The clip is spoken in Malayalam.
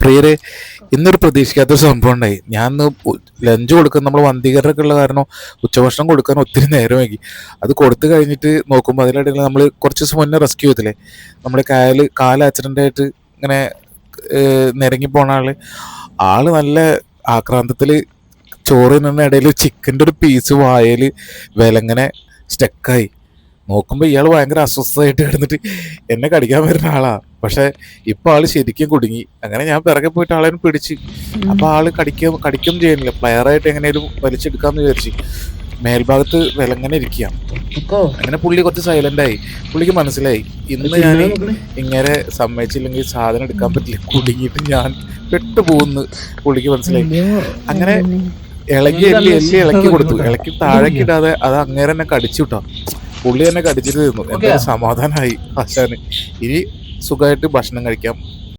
പ്രിയരെ, ഇന്നൊരു പ്രതീക്ഷിക്കാത്തൊരു സംഭവം ഉണ്ടായി. ഞാൻ ലഞ്ച് കൊടുക്കാൻ നമ്മൾ വന്തികരൊക്കെ ഉള്ള കാരണം ഉച്ചഭക്ഷണം കൊടുക്കാൻ ഒത്തിരി നേരം വൈകി. അത് കൊടുത്തു കഴിഞ്ഞിട്ട് നോക്കുമ്പോൾ അതിനിടയിൽ നമ്മൾ കുറച്ച് ദിവസം മുന്നേ റെസ്ക്യൂ ചെയ്തില്ലേ, നമ്മുടെ കാല് ആക്സിഡൻ്റ് ആയിട്ട് ഇങ്ങനെ നിരങ്ങി പോണ ആള് നല്ല ആക്രാന്തത്തിൽ ചോറ് തിന്നുന്ന ഇടയിൽ ചിക്കൻ്റെ ഒരു പീസ് വായയിൽ വിലങ്ങനെ സ്റ്റക്കായി. നോക്കുമ്പോൾ ഇയാൾ ഭയങ്കര അസ്വസ്ഥമായിട്ട് കിടന്നിട്ട് എന്നെ കടിക്കാൻ വരുന്ന ആളാ. പക്ഷെ ഇപ്പൊ ആള് ശരിക്കും കുടുങ്ങി. അങ്ങനെ ഞാൻ പിറകെ പോയിട്ട് ആളെ പിടിച്ച്. അപ്പൊ ആള് കടിക്കും ചെയ്യുന്നില്ല, പ്ലെയറായിട്ട് എങ്ങനെയും വലിച്ചെടുക്കാന്ന് വിചാരിച്ച് മേൽഭാഗത്ത് വിലങ്ങനെ ഇരിക്കുക. അങ്ങനെ പുള്ളി കുറച്ച് സൈലന്റ് ആയി. പുള്ളിക്ക് മനസ്സിലായി ഇന്ന് ഞാൻ ഇങ്ങനെ സമ്മതിച്ചില്ലെങ്കിൽ സാധനം എടുക്കാൻ പറ്റില്ല, കുടുങ്ങിയിട്ട് ഞാൻ പെട്ടുപോകുന്നു പുള്ളിക്ക് മനസ്സിലായി. അങ്ങനെ എല്ലി ഇളക്കി കൊടുത്തു. ഇളക്കി താഴേക്ക് ഇടാതെ അത് അങ്ങനെ തന്നെ കടിച്ചു കിട്ടാം. പുള്ളി തന്നെ കടിച്ചിട്ട് തന്നു. എന്തായാലും സമാധാനമായി ആശാന്. ഇനി സുഖമായിട്ട് ഭക്ഷണം കഴിക്കാം.